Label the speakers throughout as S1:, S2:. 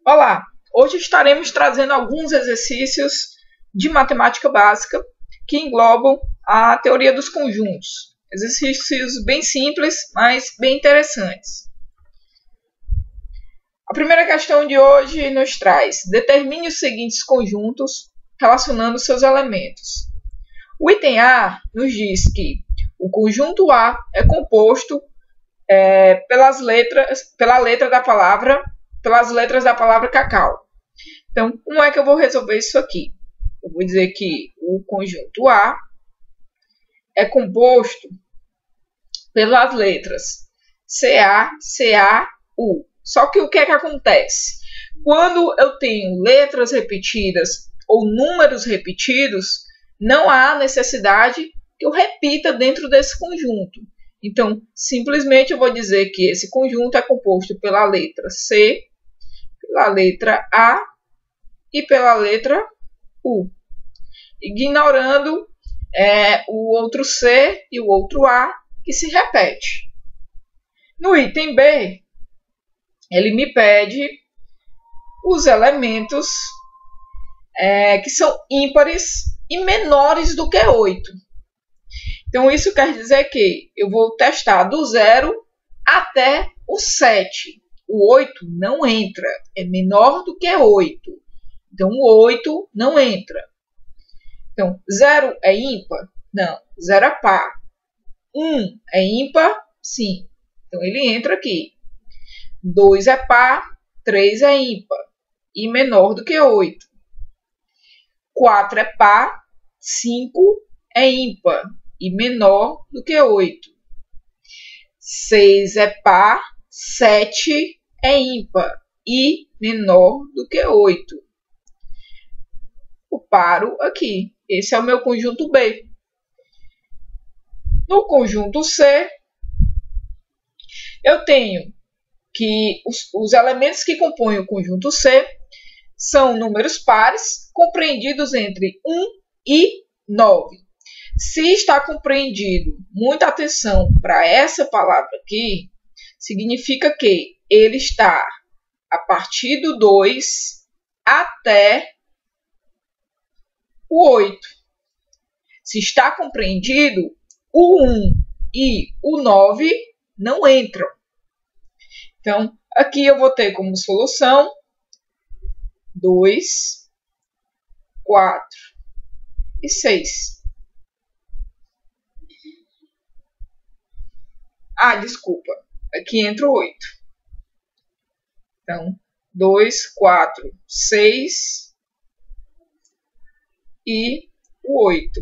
S1: Olá! Hoje estaremos trazendo alguns exercícios de matemática básica que englobam a teoria dos conjuntos. Exercícios bem simples, mas bem interessantes. A primeira questão de hoje nos traz: determine os seguintes conjuntos relacionando seus elementos. O item A nos diz que o conjunto A é composto pelas letras da palavra cacau. Então, como é que eu vou resolver isso aqui? Eu vou dizer que o conjunto A é composto pelas letras CA, CA, U. Só que o que é que acontece? Quando eu tenho letras repetidas ou números repetidos, não há necessidade que eu repita dentro desse conjunto. Então, simplesmente eu vou dizer que esse conjunto é composto pela letra C, pela letra A e pela letra U, ignorando o outro C e o outro A que se repete. No item B, ele me pede os elementos que são ímpares e menores do que 8. Então, isso quer dizer que eu vou testar do 0 até o 7. O 8 não entra, é menor do que 8. Então, o 8 não entra. Então, 0 é ímpar? Não, 0 é par. 1 é ímpar? Sim. Então, ele entra aqui. 2 é par, 3 é ímpar e menor do que 8. 4 é par, 5 é ímpar e menor do que 8. 6 é par, 7 é ímpar e menor do que 8. Eu paro aqui. Esse é o meu conjunto B. No conjunto C, eu tenho que os elementos que compõem o conjunto C são números pares compreendidos entre 1 e 9. Se está compreendido, muita atenção para essa palavra aqui, significa que ele está a partir do 2 até o 8. Se está compreendido, o 1 e o 9 não entram. Então, aqui eu vou ter como solução 2, 4 e 6. Desculpa. Aqui entra o 8. Então, 2, 4, 6 e o 8.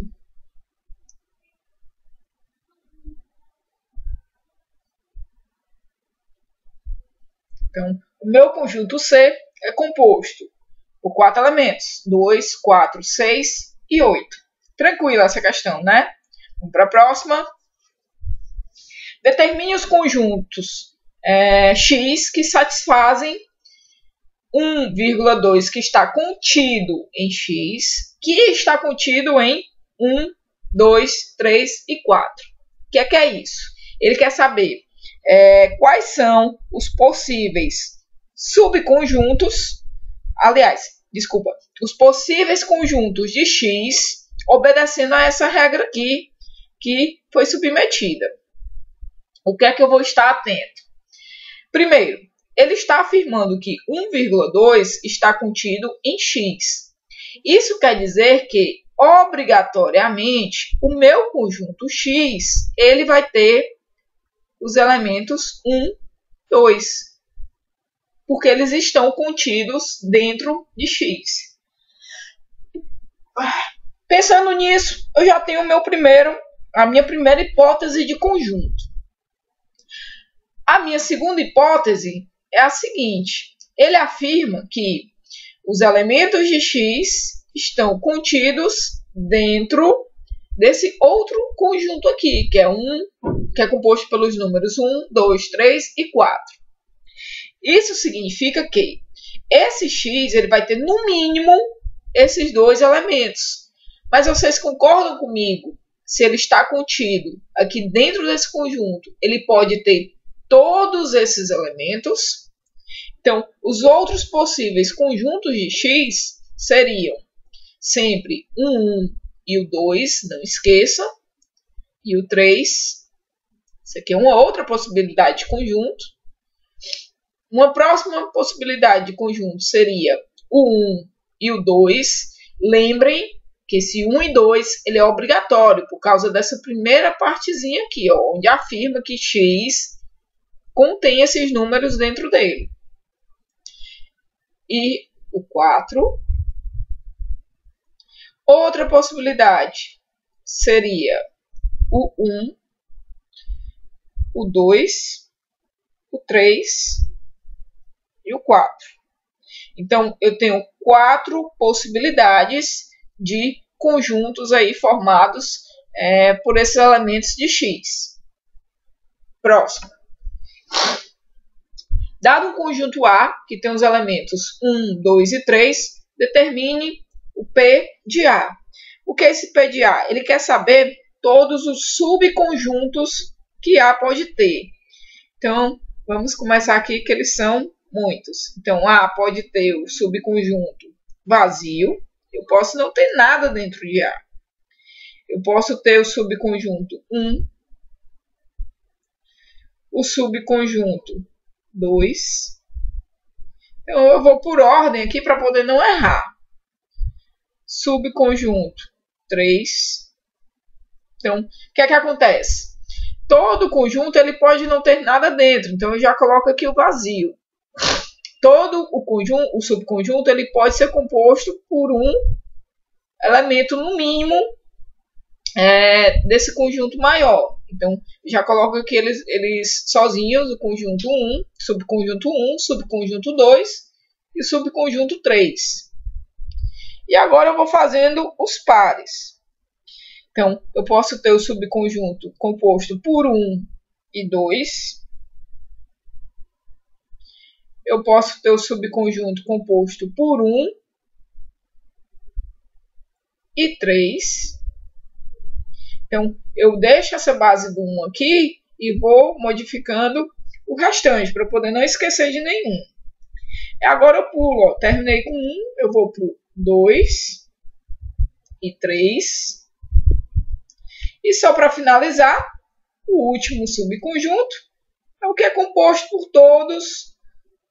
S1: Então, o meu conjunto C é composto por 4 elementos. 2, 4, 6 e 8. Tranquila essa questão, né? Vamos para a próxima. Determine os conjuntos X que satisfazem 1,2 que está contido em X, que está contido em 1, 2, 3 e 4. O que é isso? Ele quer saber quais são os possíveis subconjuntos, os possíveis conjuntos de X obedecendo a essa regra aqui que foi submetida. O que é que eu vou estar atento? Primeiro, ele está afirmando que 1,2 está contido em X. Isso quer dizer que, obrigatoriamente, o meu conjunto X ele vai ter os elementos 1, 2, porque eles estão contidos dentro de X. Pensando nisso, eu já tenho a minha primeira hipótese de conjunto. A minha segunda hipótese é a seguinte: ele afirma que os elementos de X estão contidos dentro desse outro conjunto aqui, que é composto pelos números 1, 2, 3 e 4. Isso significa que esse X ele vai ter, no mínimo, esses dois elementos. Mas vocês concordam comigo? Se ele está contido aqui dentro desse conjunto, ele pode ter todos esses elementos. Então, os outros possíveis conjuntos de x seriam sempre o 1 e o 2, não esqueça, e o 3. Isso aqui é uma outra possibilidade de conjunto. Uma próxima possibilidade de conjunto seria o 1 e o 2. Lembrem que esse 1 e 2 ele é obrigatório por causa dessa primeira partezinha aqui, ó, onde afirma que x contém esses números dentro dele. E o 4. Outra possibilidade seria o 1, o 2, o 3 e o 4. Então, eu tenho 4 possibilidades de conjuntos aí formados por esses elementos de x. Próximo. Dado um conjunto A, que tem os elementos 1, 2 e 3, determine o P de A. O que é esse P de A? Ele quer saber todos os subconjuntos que A pode ter. Então, vamos começar aqui, que eles são muitos. Então, A pode ter o subconjunto vazio. Eu posso não ter nada dentro de A. Eu posso ter o subconjunto 1, o subconjunto 2. Então, eu vou por ordem aqui para poder não errar. Subconjunto 3. Então, o que é que acontece? Todo conjunto ele pode não ter nada dentro. Então, eu já coloco aqui o vazio. Todo o subconjunto ele pode ser composto por um elemento, no mínimo, desse conjunto maior. Então, já coloco aqui eles sozinhos, o conjunto 1, subconjunto 2 e subconjunto 3. E agora eu vou fazendo os pares. Então, eu posso ter o subconjunto composto por 1 e 2. Eu posso ter o subconjunto composto por 1 e 3. Então, eu deixo essa base do 1 aqui e vou modificando o restante, para poder não esquecer de nenhum. Agora eu pulo, ó, terminei com 1, eu vou para o 2 e 3. E só para finalizar, o último subconjunto é o que é composto por todos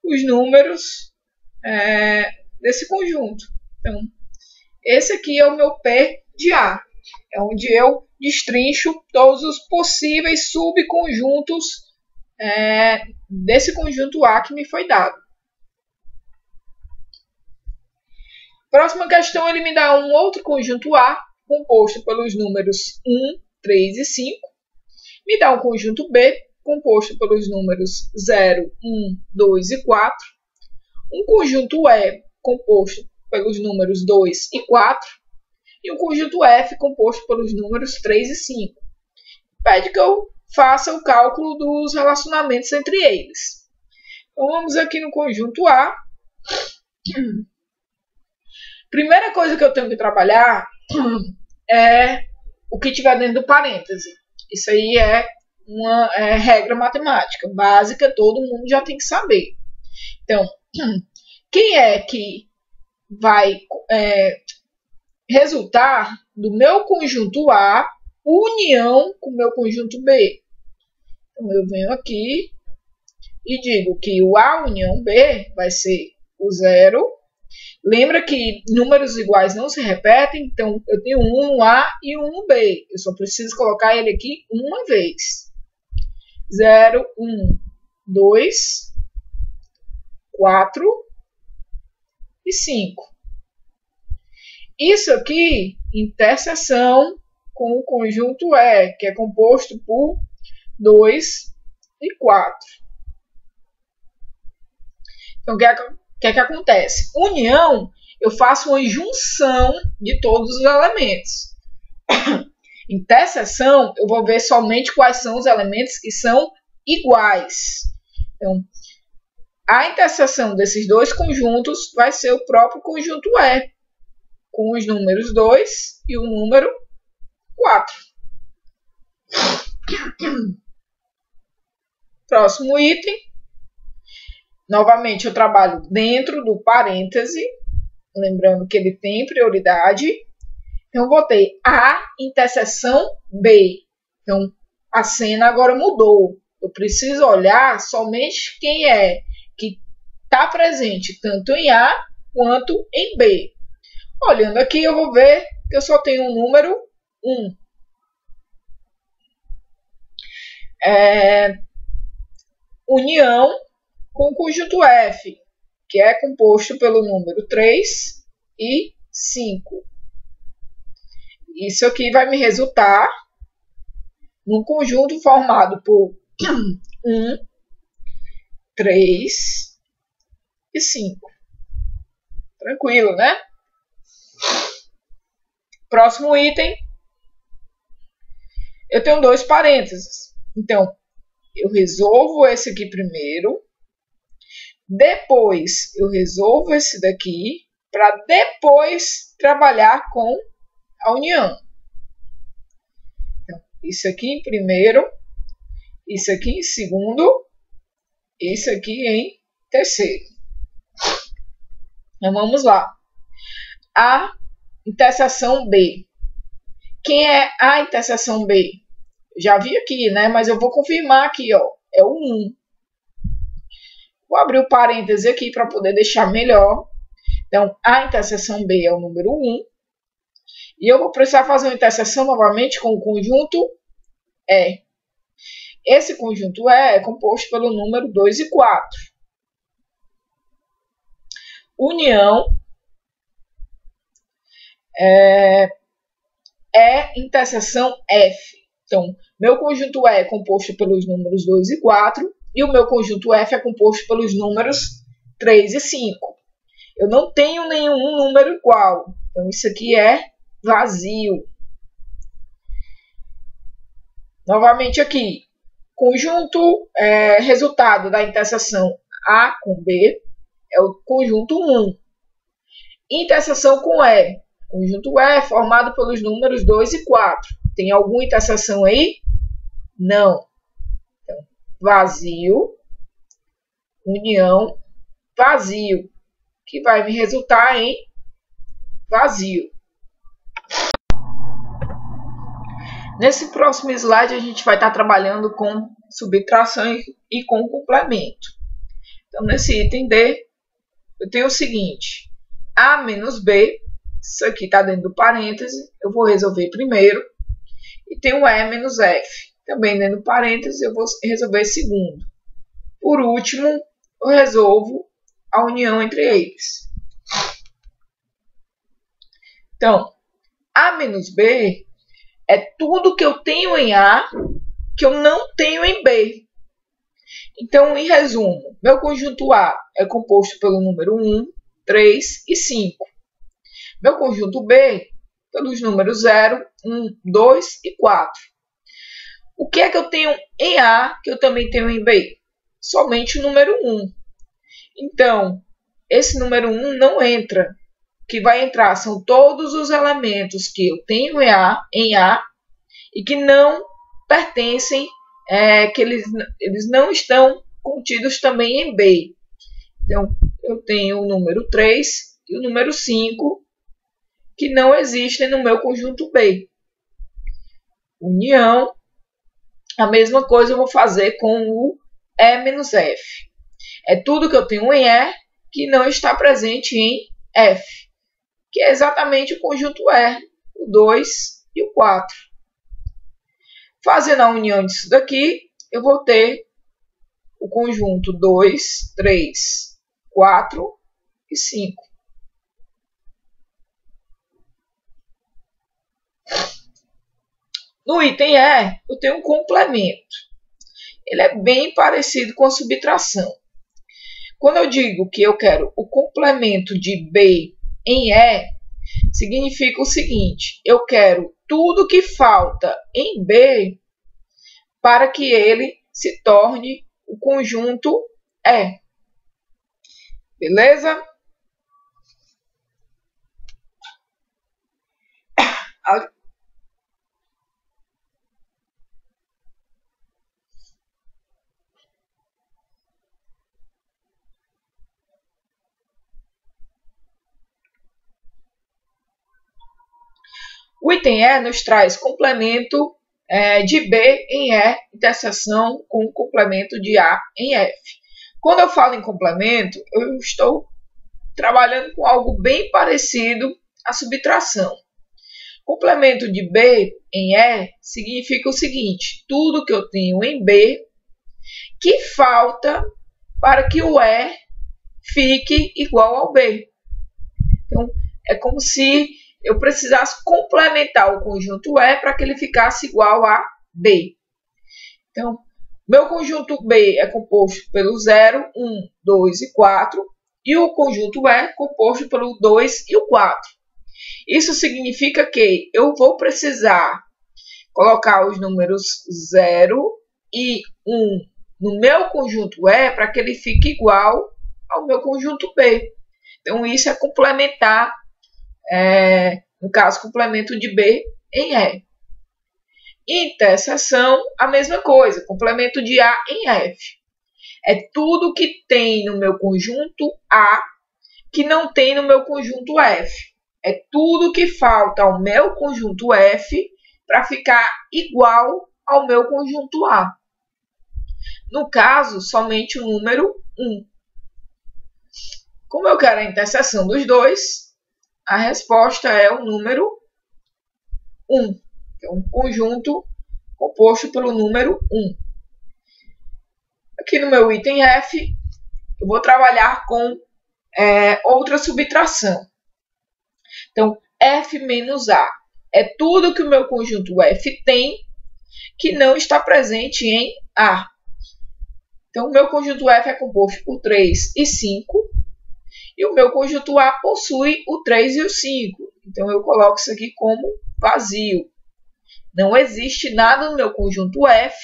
S1: os números desse conjunto. Então, esse aqui é o meu P de A. É onde eu destrincho todos os possíveis subconjuntos desse conjunto A que me foi dado. Próxima questão, ele me dá um outro conjunto A, composto pelos números 1, 3 e 5. Me dá um conjunto B, composto pelos números 0, 1, 2 e 4. Um conjunto E, composto pelos números 2 e 4. E um conjunto F, composto pelos números 3 e 5. Pede que eu faça o cálculo dos relacionamentos entre eles. Então, vamos aqui no conjunto A. Primeira coisa que eu tenho que trabalhar é o que tiver dentro do parêntese. Isso aí é uma regra matemática básica, todo mundo já tem que saber. Então, quem é que vai resultar do meu conjunto A união com o meu conjunto B? Então, eu venho aqui e digo que o A união B vai ser o 0. Lembra que números iguais não se repetem, então eu tenho um no A e um no B. Eu só preciso colocar ele aqui uma vez. 0, 1, 2, 4 e 5. Isso aqui, interseção com o conjunto E, que é composto por 2 e 4. Então, o que é que acontece? União, eu faço uma junção de todos os elementos. Interseção, eu vou ver somente quais são os elementos que são iguais. Então, a interseção desses dois conjuntos vai ser o próprio conjunto E, com os números 2 e o número 4. Próximo item. Novamente, eu trabalho dentro do parêntese, lembrando que ele tem prioridade. Então, eu botei A interseção B. Então, a cena agora mudou. Eu preciso olhar somente quem é que está presente, tanto em A quanto em B. Olhando aqui, eu vou ver que eu só tenho um número 1. União com o conjunto F, que é composto pelo número 3 e 5. Isso aqui vai me resultar num conjunto formado por 1, 3 e 5. Tranquilo, né? Próximo item. Eu tenho 2 parênteses. Então, eu resolvo esse aqui primeiro. Depois, eu resolvo esse daqui para depois trabalhar com a união. Então, isso aqui em primeiro, isso aqui em segundo, isso aqui em terceiro. Então, vamos lá. A interseção B. Quem é a interseção B? Já vi aqui, né? Mas eu vou confirmar aqui, ó. É o 1. Vou abrir o parêntese aqui para poder deixar melhor. Então, a interseção B é o número 1. E eu vou precisar fazer uma interseção novamente com o conjunto E. Esse conjunto E é composto pelo número 2 e 4. União é interseção F. Então, meu conjunto E é composto pelos números 2 e 4 e o meu conjunto F é composto pelos números 3 e 5. Eu não tenho nenhum número igual. Então, isso aqui é vazio. Novamente aqui. Conjunto resultado da interseção A com B é o conjunto 1. Interseção com E. Conjunto E é formado pelos números 2 e 4. Tem alguma interseção aí? Não. Então, vazio, união, vazio, que vai me resultar em vazio. Nesse próximo slide, a gente vai estar trabalhando com subtração e com complemento. Então, nesse item D, eu tenho o seguinte: A menos B, isso aqui está dentro do parêntese, eu vou resolver primeiro. E tem o E menos F, também dentro do parêntese, eu vou resolver segundo. Por último, eu resolvo a união entre eles. Então, A menos B é tudo que eu tenho em A que eu não tenho em B. Então, em resumo, meu conjunto A é composto pelo número 1, 3 e 5. Meu conjunto B pelos números 0, 1, 2 e 4. O que é que eu tenho em A que eu também tenho em B? Somente o número 1. Então, esse número 1 não entra. O que vai entrar são todos os elementos que eu tenho em A e que não pertencem, que eles não estão contidos também em B. Então, eu tenho o número 3 e o número 5 que não existem no meu conjunto B. União, a mesma coisa eu vou fazer com o E menos F. É tudo que eu tenho em E que não está presente em F, que é exatamente o conjunto E, o 2 e o 4. Fazendo a união disso daqui, eu vou ter o conjunto 2, 3, 4 e 5. No item E, eu tenho um complemento. Ele é bem parecido com a subtração. Quando eu digo que eu quero o complemento de B em E, significa o seguinte: eu quero tudo que falta em B para que ele se torne o conjunto E. Beleza? O item E nos traz complemento de B em E, interseção com o complemento de A em F. Quando eu falo em complemento, eu estou trabalhando com algo bem parecido à subtração. Complemento de B em E significa o seguinte: tudo que eu tenho em B que falta para que o E fique igual ao B. Então, é como se eu precisasse complementar o conjunto E para que ele ficasse igual a B. Então, meu conjunto B é composto pelo 0, 1, 2 e 4, e o conjunto E é composto pelo 2 e o 4. Isso significa que eu vou precisar colocar os números 0 e 1 no meu conjunto E para que ele fique igual ao meu conjunto B. Então, isso é complementar, no caso, complemento de B em E. Interseção, a mesma coisa, complemento de A em F. É tudo que tem no meu conjunto A que não tem no meu conjunto F. É tudo que falta ao meu conjunto F para ficar igual ao meu conjunto A. No caso, somente o número 1. Como eu quero a interseção dos dois, a resposta é o número 1. É um conjunto composto pelo número 1. Aqui no meu item F, eu vou trabalhar com outra subtração. Então, F menos A é tudo que o meu conjunto F tem que não está presente em A. Então, o meu conjunto F é composto por 3 e 5. E o meu conjunto A possui o 3 e o 5. Então, eu coloco isso aqui como vazio. Não existe nada no meu conjunto F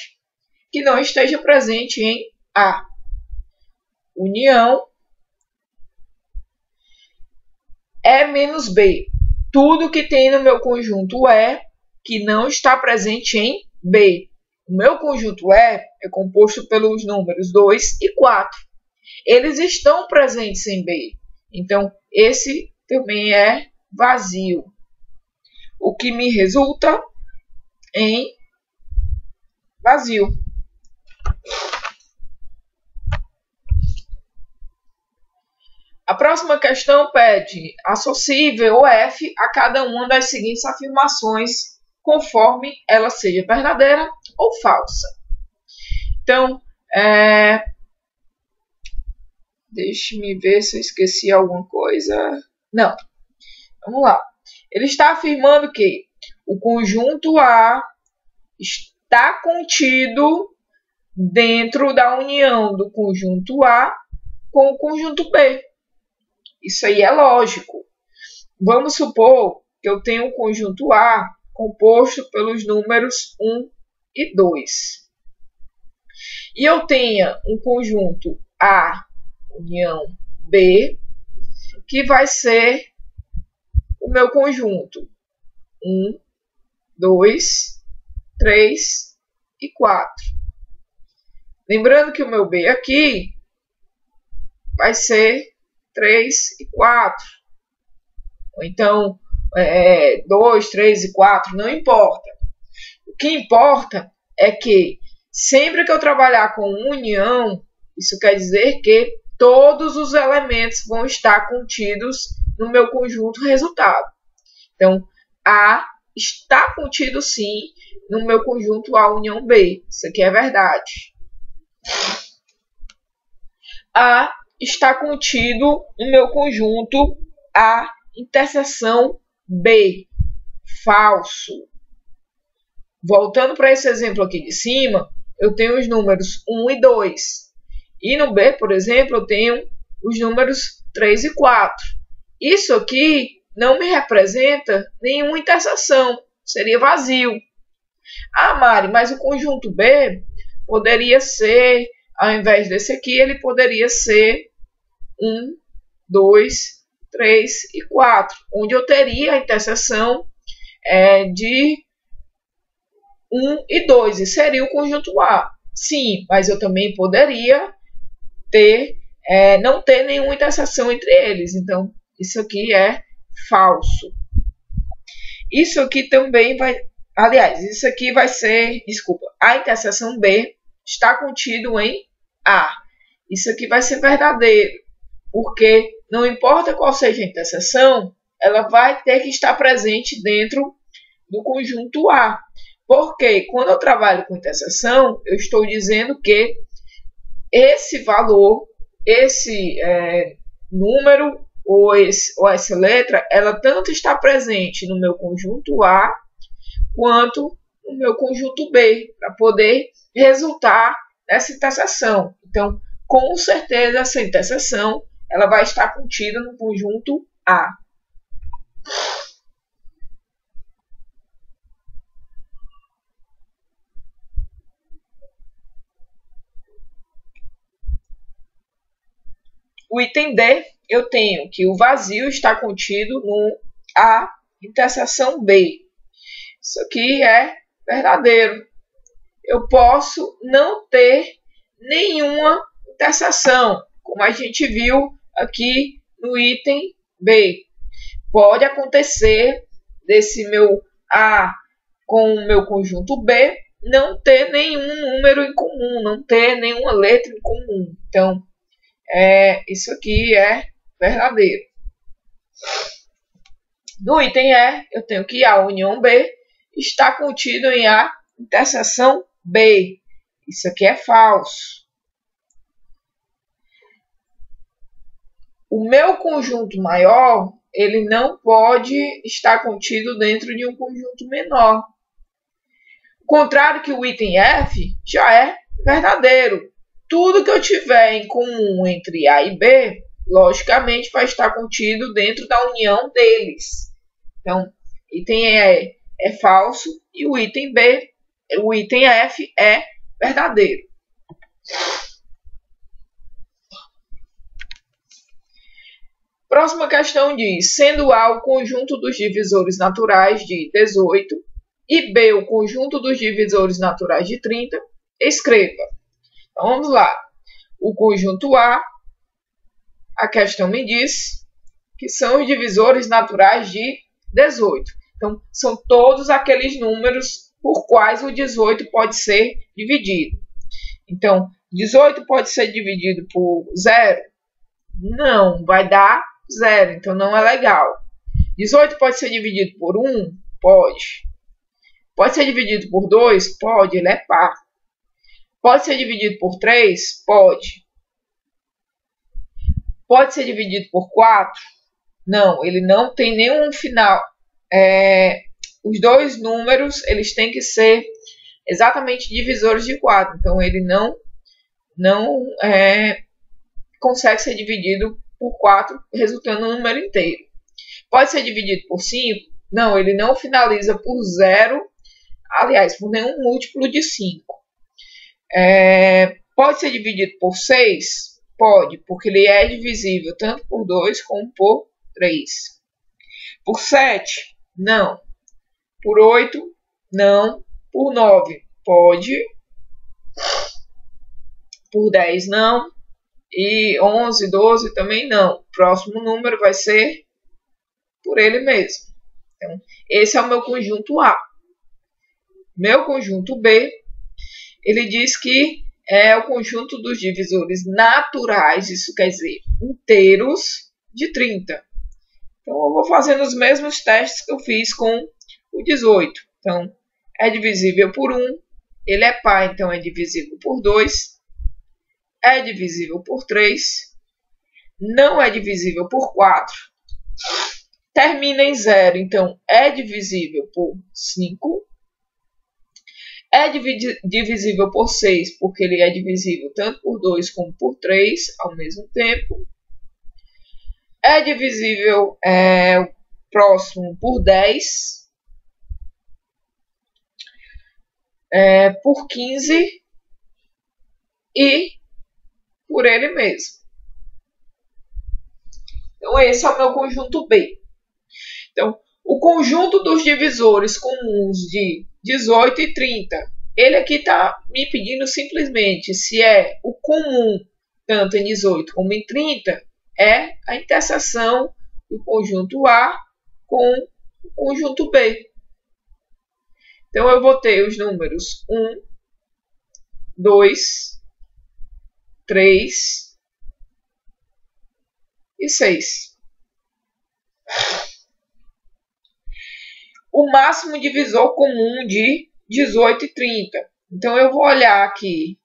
S1: que não esteja presente em A. União E menos B. Tudo que tem no meu conjunto E que não está presente em B. O meu conjunto E é composto pelos números 2 e 4. Eles estão presentes em B. Então, esse também é vazio. O que me resulta em vazio. A próxima questão pede: associe V ou F a cada uma das seguintes afirmações, conforme ela seja verdadeira ou falsa. Então, deixe-me ver se eu esqueci alguma coisa. Não. Vamos lá. Ele está afirmando que o conjunto A está contido dentro da união do conjunto A com o conjunto B. Isso aí é lógico. Vamos supor que eu tenho um conjunto A composto pelos números 1 e 2. E eu tenha um conjunto A união B, que vai ser o meu conjunto 1, 2, 3 e 4. Lembrando que o meu B aqui vai ser 3 e 4. Ou então, 2, 3 e 4, não importa. O que importa é que sempre que eu trabalhar com união, isso quer dizer que todos os elementos vão estar contidos no meu conjunto resultado. Então, A está contido, sim, no meu conjunto A união B. Isso aqui é verdade. A está contido no meu conjunto A interseção B. Falso. Voltando para esse exemplo aqui de cima, eu tenho os números 1 e 2. E no B, por exemplo, eu tenho os números 3 e 4. Isso aqui não me representa nenhuma interseção. Seria vazio. Ah, Mari, mas o conjunto B poderia ser, ao invés desse aqui, ele poderia ser 1, 2, 3 e 4, onde eu teria a interseção de 1 e 2, e seria o conjunto A. Sim, mas eu também poderia não ter nenhuma interseção entre eles. Então, isso aqui é falso. Isso aqui também vai... Aliás, isso aqui vai ser... Desculpa. A interseção B está contido em A. Isso aqui vai ser verdadeiro. Porque não importa qual seja a interseção, ela vai ter que estar presente dentro do conjunto A. Porque quando eu trabalho com interseção, eu estou dizendo que esse valor, esse número ou essa letra, ela tanto está presente no meu conjunto A quanto no meu conjunto B, para poder resultar nessa interseção. Então, com certeza, essa interseção ela vai estar contida no conjunto A. O item D, eu tenho que o vazio está contido no A interseção B. Isso aqui é verdadeiro. Eu posso não ter nenhuma interseção, como a gente viu aqui no item B. Pode acontecer desse meu A com o meu conjunto B não ter nenhum número em comum, não ter nenhuma letra em comum. Então, isso aqui é verdadeiro. No item E, eu tenho que A união B está contido em A interseção B. Isso aqui é falso. O meu conjunto maior, ele não pode estar contido dentro de um conjunto menor. O contrário que o item F já é verdadeiro. Tudo que eu tiver em comum entre A e B, logicamente vai estar contido dentro da união deles. Então, item E é falso e o item B, o item F é verdadeiro. Próxima questão diz, sendo A o conjunto dos divisores naturais de 18 e B o conjunto dos divisores naturais de 30, escreva. Então, vamos lá. O conjunto A questão me diz que são os divisores naturais de 18. Então, são todos aqueles números por quais o 18 pode ser dividido. Então, 18 pode ser dividido por 0? Não, vai dar 0, então não é legal. 18 pode ser dividido por 1? Pode. Pode ser dividido por 2? Pode, ele é par. Pode ser dividido por 3? Pode. Pode ser dividido por 4? Não, ele não tem nenhum final. Os dois números eles têm que ser exatamente divisores de 4. Então, ele não consegue ser dividido por 4, resultando no número inteiro. Pode ser dividido por 5? Não, ele não finaliza por 0, aliás, por nenhum múltiplo de 5. Pode ser dividido por 6? Pode, porque ele é divisível tanto por 2 como por 3. Por 7? Não. Por 8? Não. Por 9? Pode. Por 10? Não. E 11, 12 também não. O próximo número vai ser por ele mesmo. Então, esse é o meu conjunto A. Meu conjunto B, ele diz que é o conjunto dos divisores naturais, isso quer dizer, inteiros, de 30. Então, eu vou fazendo os mesmos testes que eu fiz com o 18. Então, é divisível por 1, ele é par, então é divisível por 2, é divisível por 3, não é divisível por 4, termina em 0, então é divisível por 5, é divisível por 6, porque ele é divisível tanto por 2 como por 3 ao mesmo tempo. É divisível próximo por 10, por 15 e por ele mesmo. Então, esse é o meu conjunto B. Então, o conjunto dos divisores comuns de 18 e 30, ele aqui está me pedindo simplesmente se é o comum, tanto em 18 como em 30, é a interseção do conjunto A com o conjunto B. Então, eu vou ter os números 1, 2, 3 e 6. O máximo divisor comum de 18 e 30. Então, eu vou olhar aqui.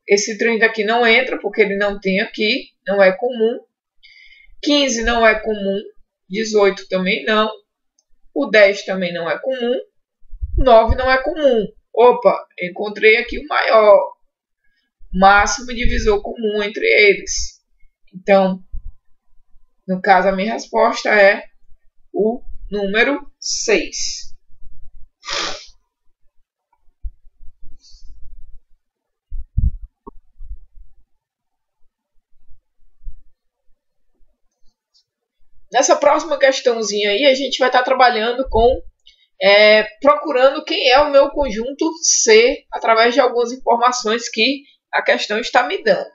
S1: Esse 30 aqui não entra, porque ele não tem aqui. Não é comum. 15 não é comum. 18 também não. O 10 também não é comum. 9 não é comum. Opa, encontrei aqui o maior. Máximo divisor comum entre eles. Então, no caso, a minha resposta é o número 6. Nessa próxima questãozinha aí, a gente vai estar trabalhando com procurando quem é o meu conjunto C através de algumas informações que a questão está me dando.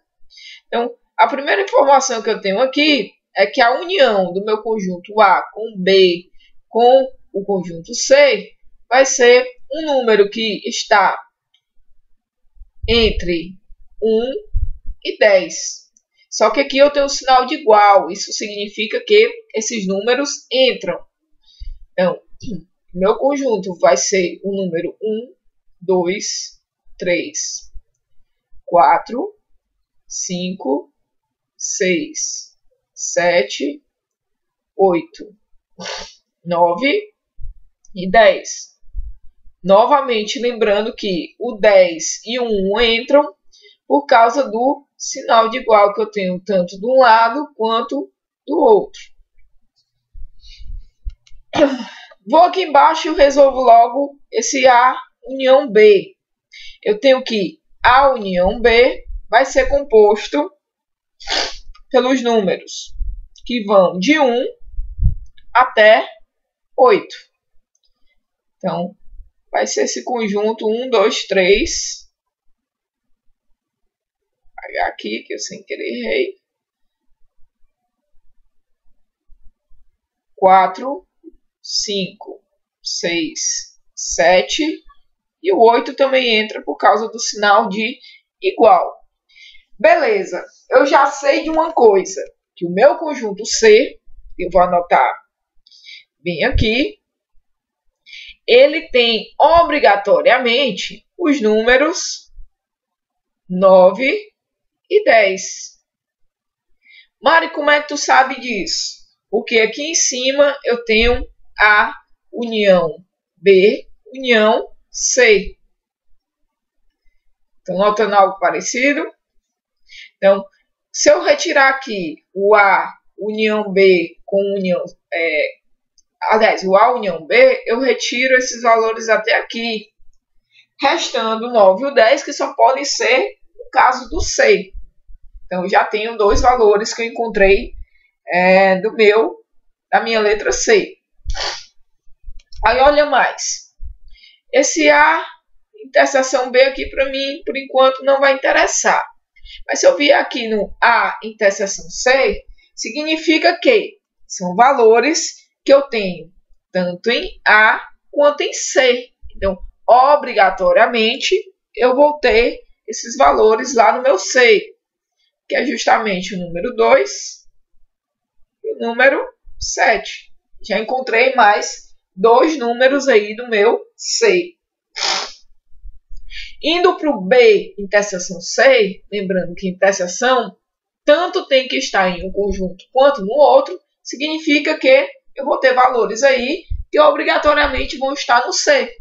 S1: Então, a primeira informação que eu tenho aqui é que a união do meu conjunto A com B com o conjunto C vai ser um número que está entre 1 e 10. Só que aqui eu tenho um sinal de igual. Isso significa que esses números entram. Então, meu conjunto vai ser o número 1, 2, 3, 4, 5, 6, 7, 8, 9 e 10. Novamente, lembrando que o 10 e o 1 entram por causa do sinal de igual que eu tenho tanto de um lado quanto do outro. Vou aqui embaixo e resolvo logo esse A união B. Eu tenho que A união B vai ser composto pelos números que vão de 1 até 8. Então, vai ser esse conjunto 1, 2, 3. Vou pegar aqui, que eu sem querer errei. 4, 5, 6, 7. E o 8 também entra por causa do sinal de igual. Beleza, eu já sei de uma coisa. Que o meu conjunto C, eu vou anotar bem aqui, ele tem obrigatoriamente os números 9 e 10. Mari, como é que tu sabe disso? Porque aqui em cima eu tenho A união B união C. Estão notando algo parecido? Então, se eu retirar aqui o A união B com união... aliás, o A união B, eu retiro esses valores até aqui. Restando o 9 e o 10, que só podem ser no caso do C. Então, já tenho dois valores que eu encontrei da minha letra C. Aí, olha mais. Esse A, interseção B aqui, para mim, por enquanto, não vai interessar. Mas se eu vier aqui no A, interseção C, significa que são valores que eu tenho tanto em A quanto em C. Então, obrigatoriamente, eu vou ter esses valores lá no meu C, que é justamente o número 2 e o número 7. Já encontrei mais dois números aí do meu C. Indo para o B, interseção C, lembrando que interseção tanto tem que estar em um conjunto quanto no outro, significa que eu vou ter valores aí que obrigatoriamente vão estar no C.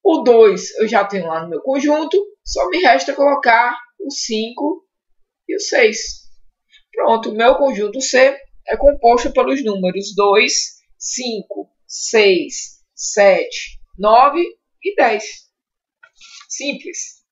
S1: O 2 eu já tenho lá no meu conjunto, só me resta colocar o 5 e o 6. Pronto, o meu conjunto C é composto pelos números 2, 5, 6, 7, 9 e 10. Simples.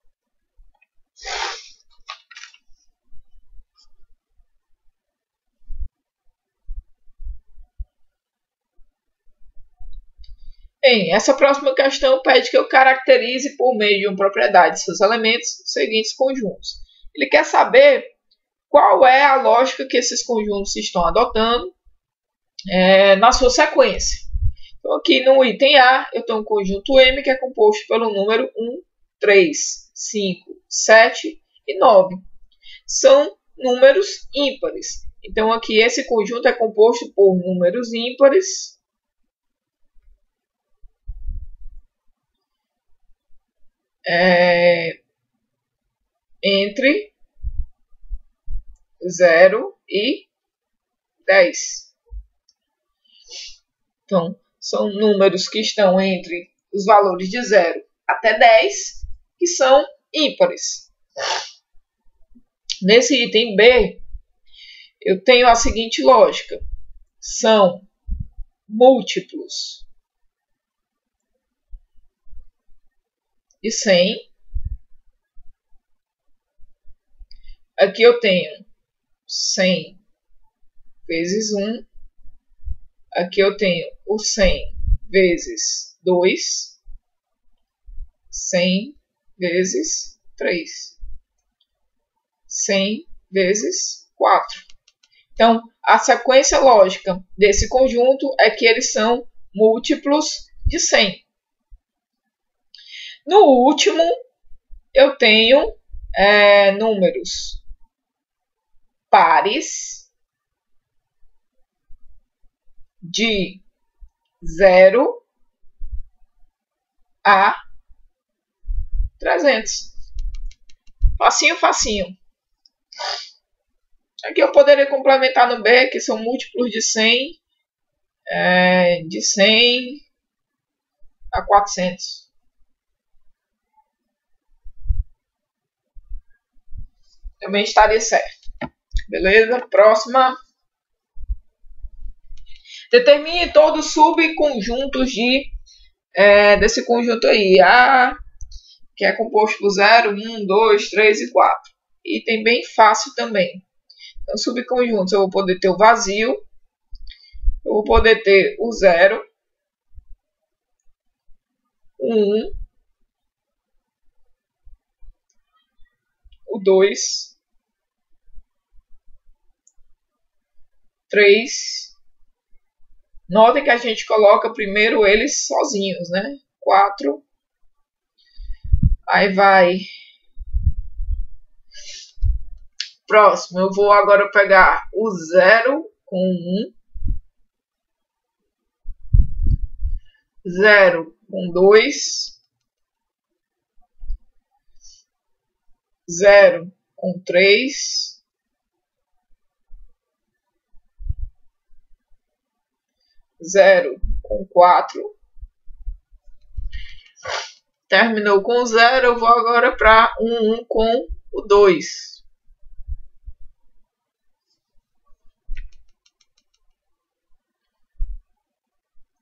S1: Bem, essa próxima questão pede que eu caracterize por meio de uma propriedade de seus elementos os seguintes conjuntos. Ele quer saber qual é a lógica que esses conjuntos estão adotando na sua sequência. Então, aqui no item A, eu tenho um conjunto M que é composto pelo número 1, 3, 5, 7 e 9. São números ímpares. Então, aqui esse conjunto é composto por números ímpares entre 0 e 10. Então, são números que estão entre os valores de 0 até 10, que são ímpares. Nesse item B, eu tenho a seguinte lógica. São múltiplos de 100. Aqui eu tenho 100 vezes 1. Aqui eu tenho o 100 vezes 2. 100 vezes 3. 100 vezes 4. Então, a sequência lógica desse conjunto é que eles são múltiplos de 100. No último, eu tenho números pares de 0 a 300. Facinho, facinho. Aqui eu poderia complementar no B, que são múltiplos de 100, de 100 a 400. Também estaria certo. Beleza? Próxima. Determine todos os subconjuntos desse conjunto aí. A, que é composto por 0, 1, 2, 3 e 4. Item bem fácil também. Então, subconjuntos, eu vou poder ter o vazio. Eu vou poder ter o 0, o 1, o 2, 3. Notem que a gente coloca primeiro eles sozinhos, né? 4. Aí vai. Próximo, eu vou agora pegar o 0 com 1. 0 com 2. 0 com 3. 0 com 4. Terminou com 0, eu vou agora para 1 com o 2.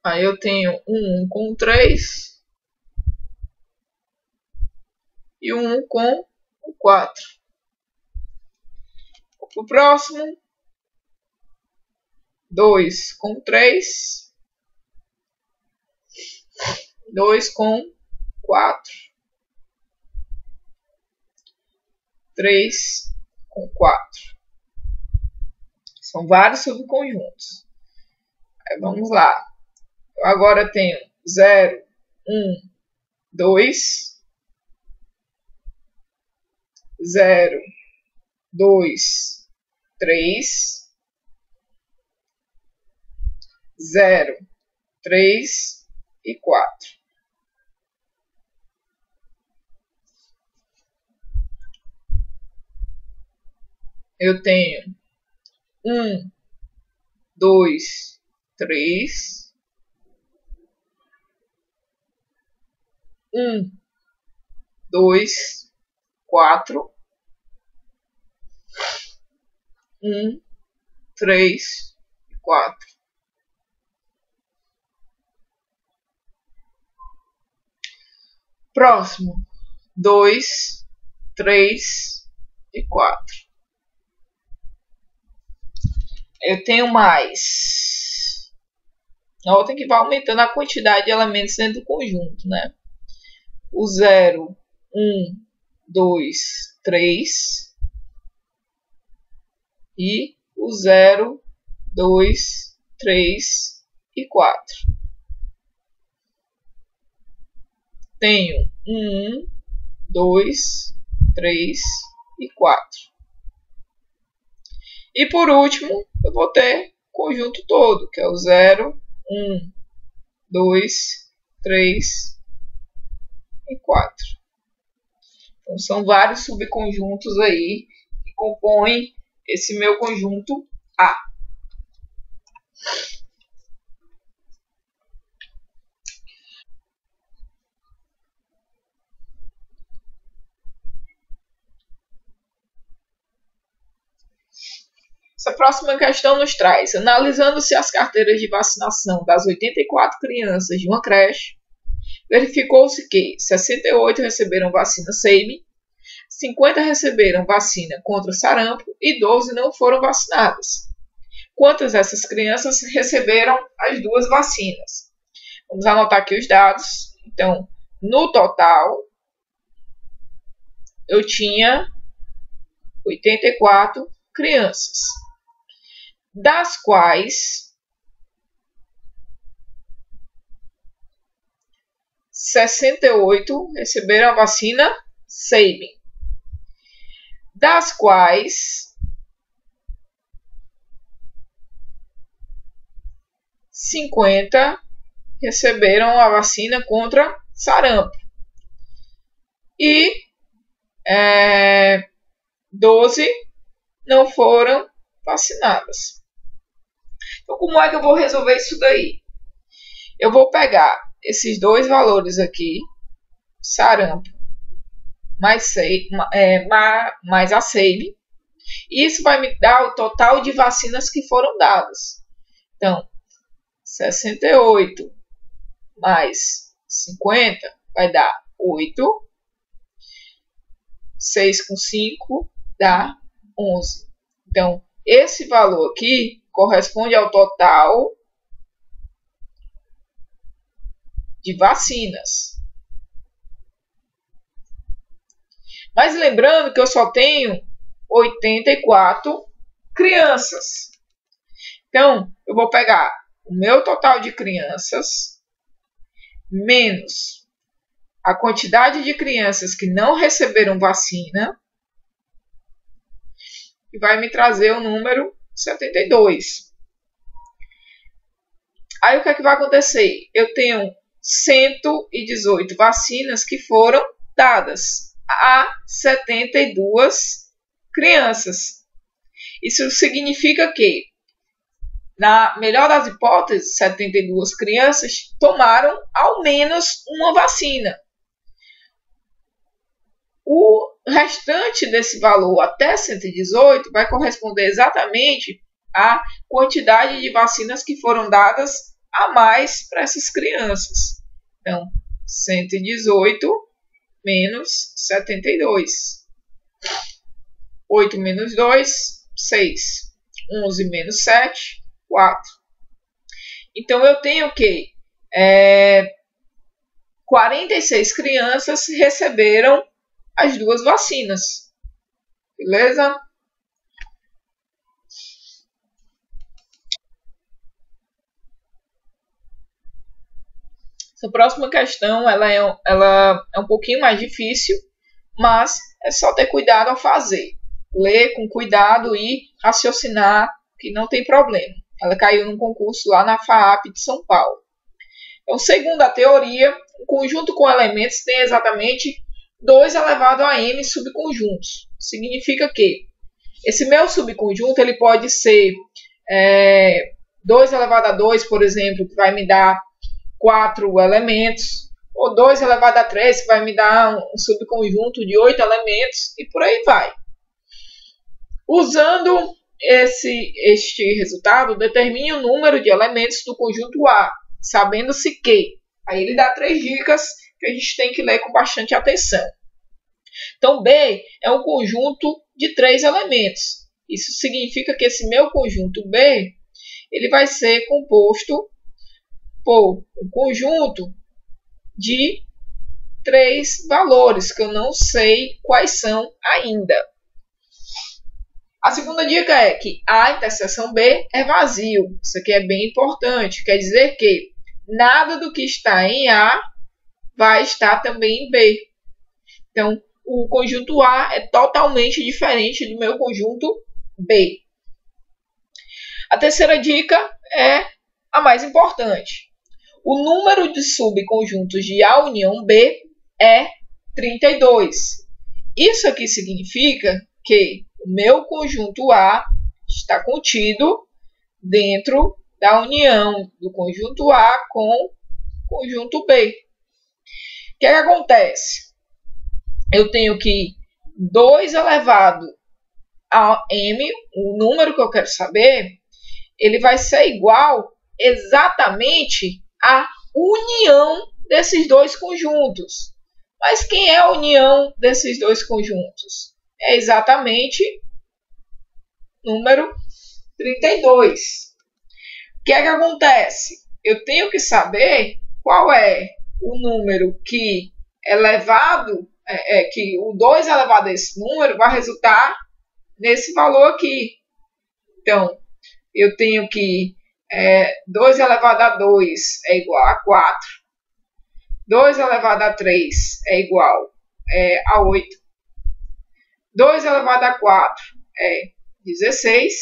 S1: Aí eu tenho 1 com 3 e 1 com o 4. O próximo, 2 com 3, 2 com 4, 3 com 4. São vários subconjuntos. Aí vamos lá. Eu agora tenho 0, 1, 2, 0, 2, 3, 0, 3 e 4. Eu tenho 1, 2, 3, 1, 2, 4, 1, 3 e 4. Próximo, 2, 3 e 4. Eu tenho mais. Notem que vai aumentando a quantidade de elementos dentro do conjunto, né? O 0, 1, 2, 3 e o 0, 2, 3 e 4. Tenho 1, 2, 3 e 4. E por último, eu vou ter o conjunto todo, que é o 0, 1, 2, 3 e 4. Então, são vários subconjuntos aí que compõem esse meu conjunto A. Essa próxima questão nos traz: analisando-se as carteiras de vacinação das 84 crianças de uma creche, verificou-se que 68 receberam vacina SEIME, 50 receberam vacina contra sarampo e 12 não foram vacinadas. Quantas dessas crianças receberam as duas vacinas? Vamos anotar aqui os dados. Então, no total, eu tinha 84 crianças, das quais 68 receberam a vacina SEIME, das quais 50 receberam a vacina contra sarampo e 12 não foram vacinadas. Então, como é que eu vou resolver isso daí? Eu vou pegar esses dois valores aqui, sarampo mais a SEIME, e isso vai me dar o total de vacinas que foram dadas. Então, 68 mais 50 vai dar 8. 6 com 5 dá 11. Então, esse valor aqui corresponde ao total de vacinas. Mas lembrando que eu só tenho 84 crianças. Então, eu vou pegar o meu total de crianças menos a quantidade de crianças que não receberam vacina e vai me trazer o número 72. Aí o que é que vai acontecer? Eu tenho 118 vacinas que foram dadas a 72 crianças. Isso significa que, na melhor das hipóteses, 72 crianças tomaram ao menos uma vacina. O restante desse valor até 118 vai corresponder exatamente à quantidade de vacinas que foram dadas a mais para essas crianças. Então, 118 menos 72. 8 menos 2, 6. 11 menos 7, 4. Então, eu tenho o quê? 46 crianças receberam as duas vacinas. Beleza? Essa próxima questão ela é um pouquinho mais difícil, mas é só ter cuidado ao fazer. Ler com cuidado e raciocinar, que não tem problema. Ela caiu num concurso lá na FAAP de São Paulo. Então, segundo a teoria, um conjunto com elementos tem exatamente 2 elevado a m subconjuntos. Significa que esse meu subconjunto ele pode ser 2 elevado a 2, por exemplo, que vai me dar 4 elementos, ou 2 elevado a 3, que vai me dar um subconjunto de 8 elementos, e por aí vai. Usando este resultado, determine o número de elementos do conjunto A, sabendo-se que. Aí ele dá 3 dicas que a gente tem que ler com bastante atenção. Então, B é um conjunto de 3 elementos. Isso significa que esse meu conjunto B ele vai ser composto por um conjunto de 3 valores, que eu não sei quais são ainda. A segunda dica é que A interseção B é vazio. Isso aqui é bem importante. Quer dizer que nada do que está em A vai estar também em B. Então, o conjunto A é totalmente diferente do meu conjunto B. A terceira dica é a mais importante. O número de subconjuntos de A união B é 32. Isso aqui significa que o meu conjunto A está contido dentro da união do conjunto A com o conjunto B. O que acontece? Eu tenho que 2 elevado a m, o número que eu quero saber, ele vai ser igual exatamente à união desses dois conjuntos. Mas quem é a união desses dois conjuntos? É exatamente número 32. O que acontece? Eu tenho que saber qual é o número que elevado, que o 2 elevado a esse número vai resultar nesse valor aqui. Então, eu tenho que 2 elevado a 2 é igual a 4. 2 elevado a 3 é igual a 8. 2 elevado a 4 é 16.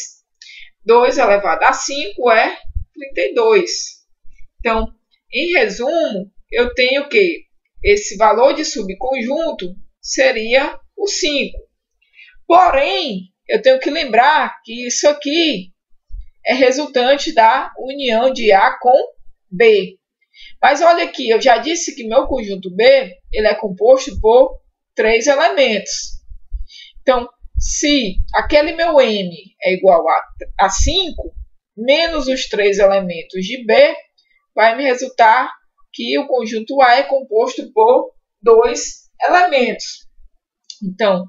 S1: 2 elevado a 5 é 32. Então, em resumo, eu tenho que esse valor de subconjunto seria o 5. Porém, eu tenho que lembrar que isso aqui é resultante da união de A com B. Mas olha aqui, eu já disse que meu conjunto B ele é composto por 3 elementos. Então, se aquele meu M é igual a 5, menos os 3 elementos de B, vai me resultar que o conjunto A é composto por 2 elementos. Então,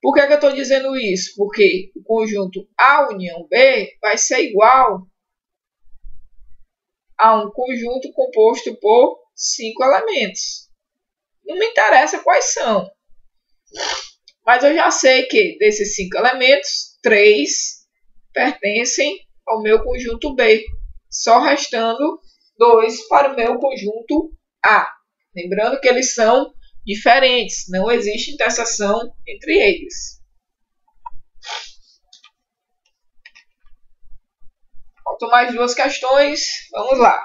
S1: por que eu estou dizendo isso? Porque o conjunto A união B vai ser igual a um conjunto composto por 5 elementos. Não me interessa quais são. Mas eu já sei que desses 5 elementos, 3 pertencem ao meu conjunto B, só restando 2 para o meu conjunto A. Lembrando que eles são diferentes, não existe interseção entre eles. Faltam mais 2 questões, vamos lá.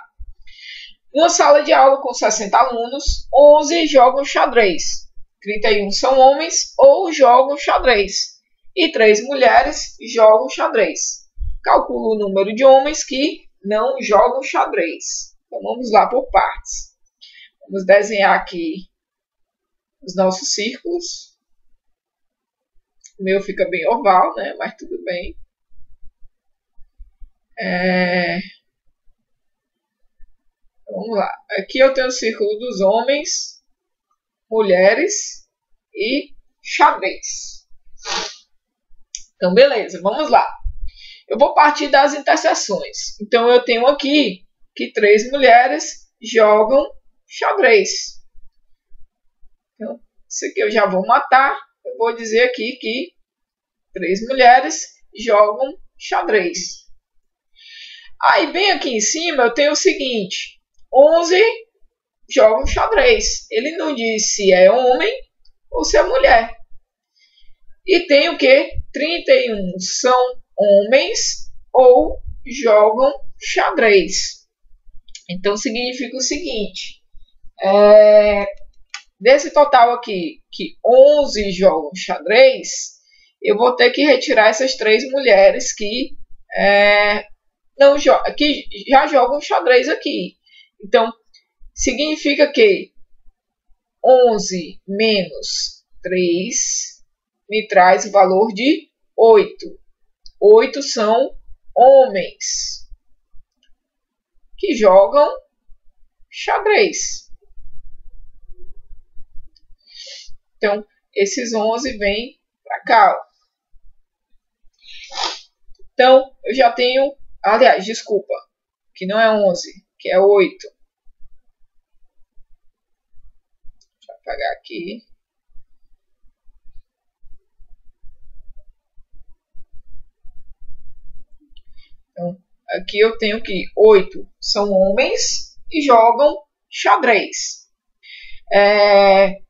S1: Uma sala de aula com 60 alunos, 11 jogam xadrez. 31 são homens ou jogam xadrez. E 3 mulheres jogam xadrez. Calcula o número de homens que não jogam xadrez. Então vamos lá por partes. Vamos desenhar aqui os nossos círculos. O meu fica bem oval, né? Mas tudo bem. Vamos lá. Aqui eu tenho o círculo dos homens, mulheres e xadrez. Então, beleza. Vamos lá. Eu vou partir das interseções. Então, eu tenho aqui que 3 mulheres jogam xadrez. Então, isso aqui eu já vou matar. Eu vou dizer aqui que 3 mulheres jogam xadrez. Aí, bem aqui em cima, eu tenho o seguinte. 11 jogam xadrez. Ele não diz se é homem ou se é mulher. E tem o que? 31 são homens ou jogam xadrez. Então, significa o seguinte. Desse total aqui, que 11 jogam xadrez, eu vou ter que retirar essas 3 mulheres que já jogam xadrez aqui. Então, significa que 11 menos 3 me traz o valor de 8. 8 são homens que jogam xadrez. Então, esses 11 vêm para cá. Então, eu já tenho... Aliás, desculpa, que não é 11, que é 8. Deixa eu apagar aqui. Então, aqui eu tenho que 8 são homens e jogam xadrez.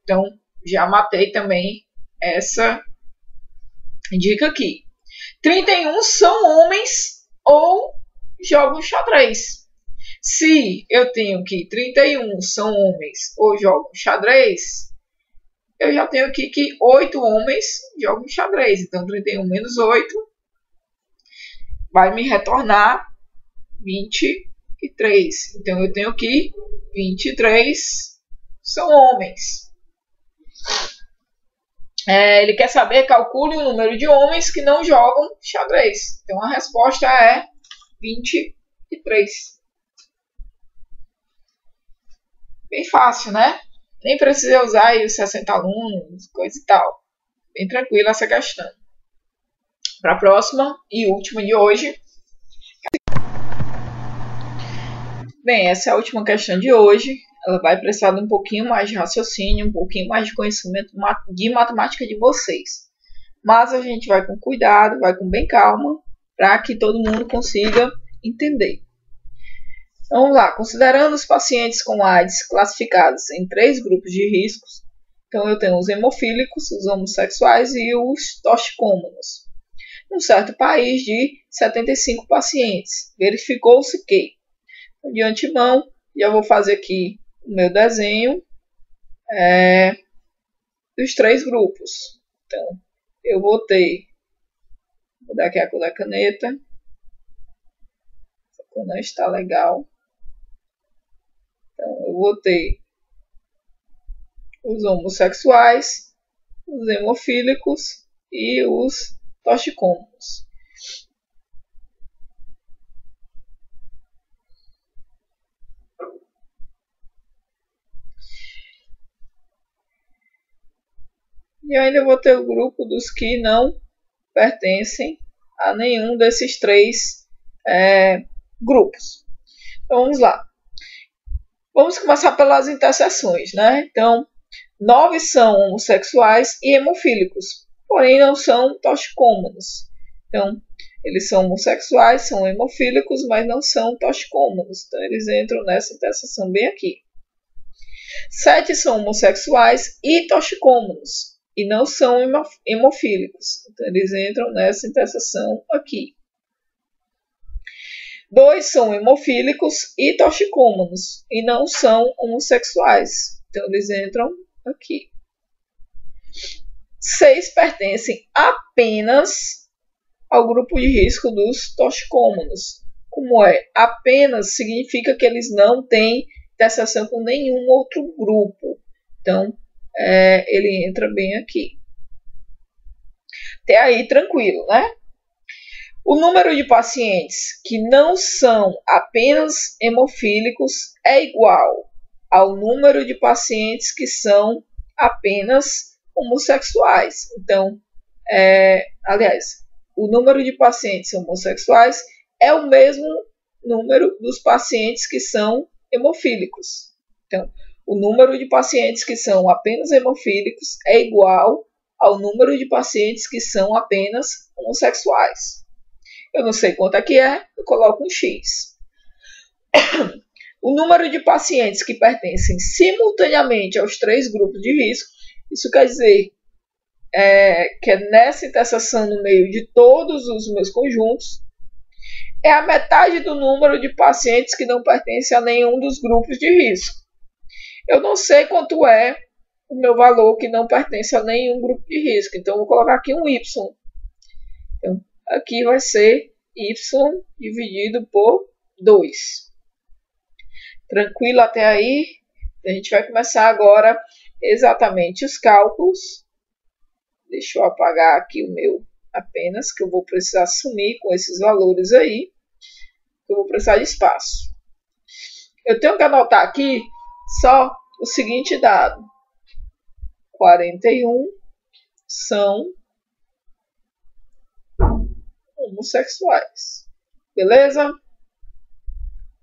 S1: Então, já matei também essa dica aqui. 31 são homens ou jogam xadrez. Se eu tenho que 31 são homens ou jogam xadrez, eu já tenho aqui que 8 homens jogam xadrez. Então, 31 menos 8 vai me retornar 23. Então, eu tenho que 23 são homens. Ele quer saber, calcule o número de homens que não jogam xadrez. Então, a resposta é 23. Bem fácil, né? Nem precisa usar aí os 60 alunos, coisa e tal. Bem tranquila essa questão. Para a próxima e última de hoje. Bem, essa é a última questão de hoje. Ela vai precisar de um pouquinho mais de raciocínio, um pouquinho mais de conhecimento de matemática de vocês. Mas a gente vai com cuidado, vai com bem calma, para que todo mundo consiga entender. Vamos lá, considerando os pacientes com AIDS classificados em 3 grupos de riscos, então eu tenho os hemofílicos, os homossexuais e os toxicômanos. Num certo país de 75 pacientes, verificou-se que, de antemão, já vou fazer aqui o meu desenho dos 3 grupos. Então, eu vou dar aqui a cor da caneta, essa cor não está legal. Então, eu vou ter os homossexuais, os hemofílicos e os toxicômanos. E ainda vou ter o grupo dos que não pertencem a nenhum desses 3 grupos. Então, vamos lá. Vamos começar pelas interseções, né? Então, 9 são homossexuais e hemofílicos, porém não são toxicômanos. Então, eles são homossexuais, são hemofílicos, mas não são toxicômanos. Então, eles entram nessa interseção bem aqui. 7 são homossexuais e toxicômanos, e não são hemofílicos. Então, eles entram nessa interseção aqui. 2 são hemofílicos e toxicômanos, e não são homossexuais. Então, eles entram aqui. 6 pertencem apenas ao grupo de risco dos toxicômanos. Como apenas significa que eles não têm interseção com nenhum outro grupo. Então, ele entra bem aqui. Até aí, tranquilo, né? O número de pacientes que não são apenas hemofílicos é igual ao número de pacientes que são apenas homossexuais. Então, aliás, o número de pacientes homossexuais é o mesmo número dos pacientes que são hemofílicos. Então, o número de pacientes que são apenas hemofílicos é igual ao número de pacientes que são apenas homossexuais. Eu não sei quanto aqui eu coloco um X. O número de pacientes que pertencem simultaneamente aos 3 grupos de risco, isso quer dizer que é nessa interseção no meio de todos os meus conjuntos, é a metade do número de pacientes que não pertencem a nenhum dos grupos de risco. Eu não sei quanto é o meu valor que não pertence a nenhum grupo de risco, então eu vou colocar aqui um Y. Então, aqui vai ser Y dividido por 2. Tranquilo até aí? A gente vai começar agora exatamente os cálculos. Deixa eu apagar aqui o meu apenas, que eu vou precisar sumir com esses valores aí, que eu vou precisar de espaço. Eu tenho que anotar aqui só o seguinte dado. 41 são homossexuais. Beleza?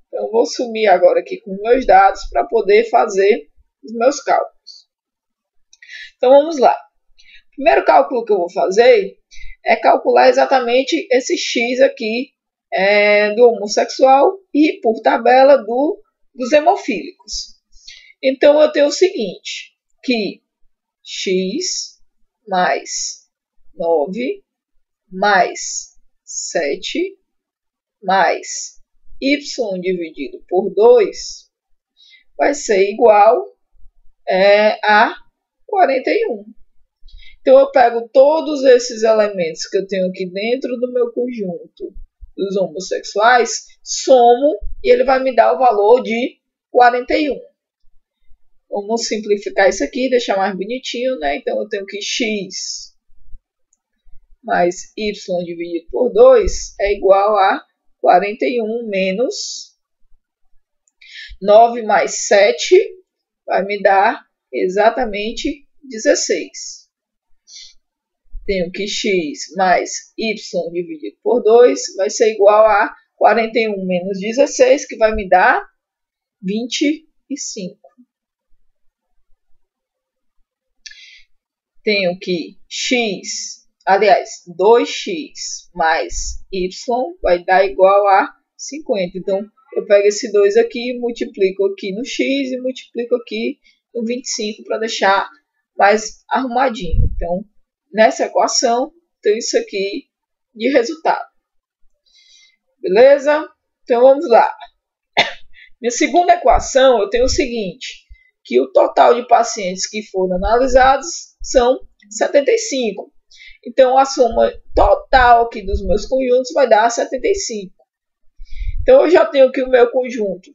S1: Então, eu vou sumir agora aqui com meus dados para poder fazer os meus cálculos. Então, vamos lá. O primeiro cálculo que eu vou fazer é calcular exatamente esse X aqui do homossexual e, por tabela, dos hemofílicos. Então, eu tenho o seguinte, que x mais 9 mais 7 mais y dividido por 2 vai ser igual a 41. Então, eu pego todos esses elementos que eu tenho aqui dentro do meu conjunto dos homossexuais, somo e ele vai me dar o valor de 41. Vamos simplificar isso aqui, deixar mais bonitinho, né? Então, eu tenho que x mais y dividido por 2 é igual a 41 menos 9 mais 7 vai me dar exatamente 16. Tenho que x mais y dividido por 2 vai ser igual a 41 menos 16, que vai me dar 25. Tenho que 2x mais y vai dar igual a 50. Então, eu pego esse 2 aqui, multiplico aqui no x e multiplico aqui no 25 para deixar mais arrumadinho. Então, nessa equação, tenho isso aqui de resultado. Beleza? Então, vamos lá. Minha segunda equação, eu tenho o seguinte, que o total de pacientes que foram analisados são 75. Então, a soma total aqui dos meus conjuntos vai dar 75. Então, eu já tenho aqui o meu conjunto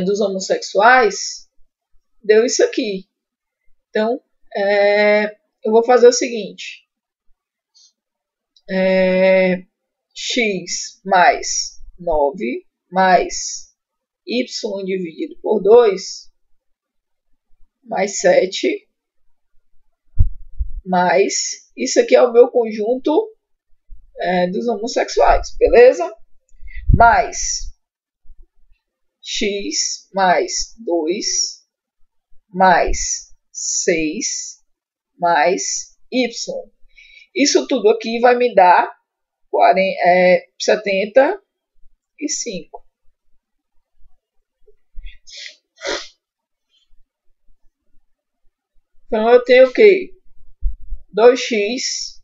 S1: dos homossexuais, deu isso aqui. Então, eu vou fazer o seguinte. X mais 9 mais y dividido por 2 mais 7 mais, isso aqui é o meu conjunto dos homossexuais, beleza? Mais x mais 2 mais 6 mais y. Isso tudo aqui vai me dar 75. Então, eu tenho o quê? 2x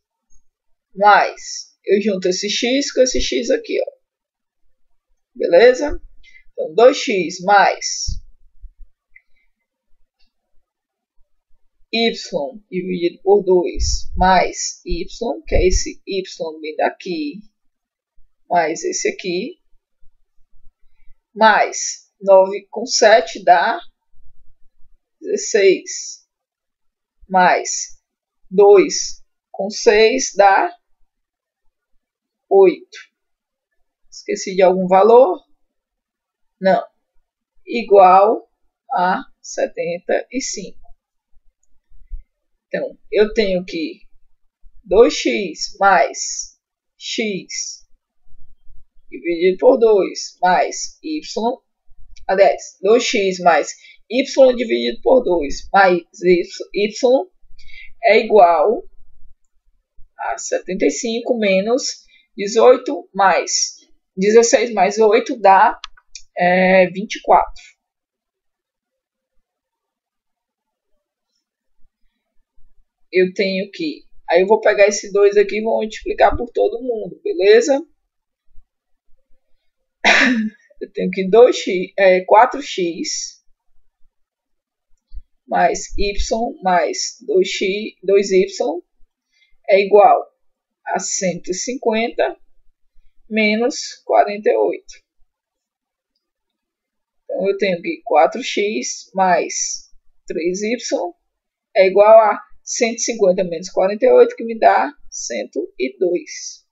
S1: mais, eu junto esse x com esse x aqui, ó. Beleza? Então, 2x mais y dividido por 2 mais y, que é esse y bem daqui, mais esse aqui, mais 9 com 7 dá 16, mais 2 com 6 dá 8. Esqueci de algum valor? Não. Igual a 75. Então, eu tenho que 2x mais x dividido por 2 mais y, aliás, 2x mais y dividido por 2 mais y é igual a 75 menos 18 mais 16 mais 8 dá 24. Eu tenho que... Aí eu vou pegar esse 2 aqui e vou multiplicar por todo mundo, beleza? Eu tenho que 4x mais y mais 2y é igual a 150 menos 48. Então, eu tenho que 4x mais 3y é igual a 150 menos 48, que me dá 102.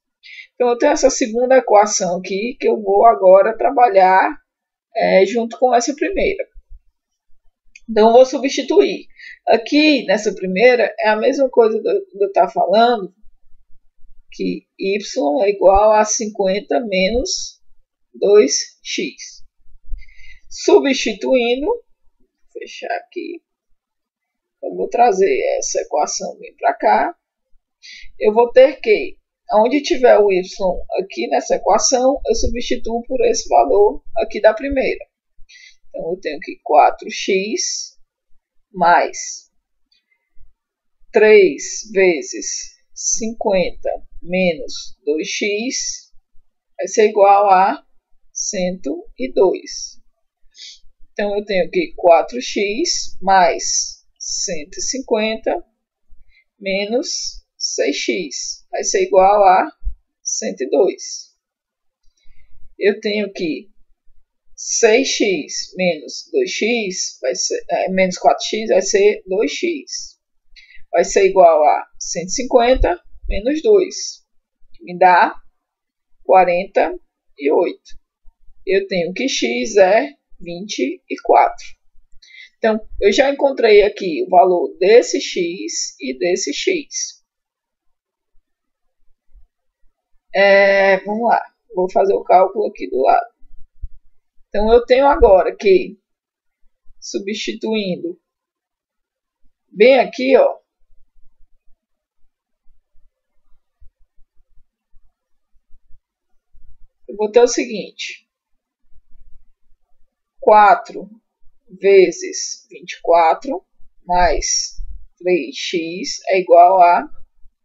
S1: Então, eu tenho essa segunda equação aqui, que eu vou agora trabalhar junto com essa primeira. Então, eu vou substituir. Aqui, nessa primeira, é a mesma coisa que eu estar falando, que y é igual a 50 menos 2x. Substituindo, vou fechar aqui, eu vou trazer essa equação bem para cá. Eu vou ter que onde tiver o y aqui nessa equação, eu substituo por esse valor aqui da primeira. Então, eu tenho aqui 4x mais 3 vezes 50 menos 2x vai ser igual a 102. Então, eu tenho aqui 4x mais 150 menos 6x vai ser igual a 102. Eu tenho aqui 6x menos 2x, menos 4x vai ser 2x. Vai ser igual a 150 menos 2, que me dá 48. Eu tenho que x é 24. Então, eu já encontrei aqui o valor desse x e desse x. Vamos lá, vou fazer o cálculo aqui do lado. Então, eu tenho agora que, substituindo bem aqui, ó, eu vou ter o seguinte: 4 vezes 24 mais 3x é igual a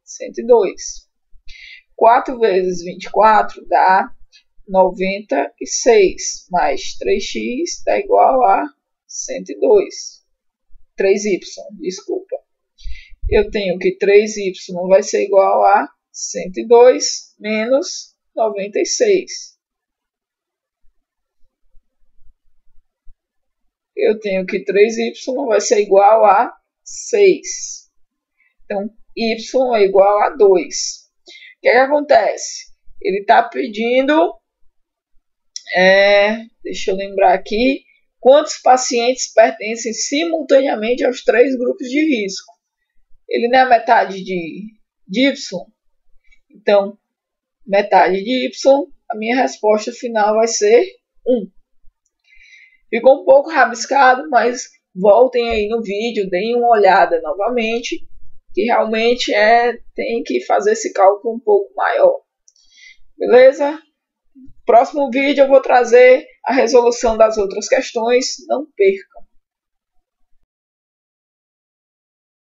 S1: 102. 4 vezes 24 dá 96, mais 3x dá igual a 102. 3y, desculpa. Eu tenho que 3y vai ser igual a 102 menos 96. Eu tenho que 3y vai ser igual a 6. Então, y é igual a 2. O que acontece? Ele está pedindo, deixa eu lembrar aqui, quantos pacientes pertencem simultaneamente aos 3 grupos de risco. Ele não é metade de y? Então, metade de y, a minha resposta final vai ser 1. Ficou um pouco rabiscado, mas voltem aí no vídeo, deem uma olhada novamente, que realmente tem que fazer esse cálculo um pouco maior. Beleza? Próximo vídeo eu vou trazer a resolução das outras questões, não percam.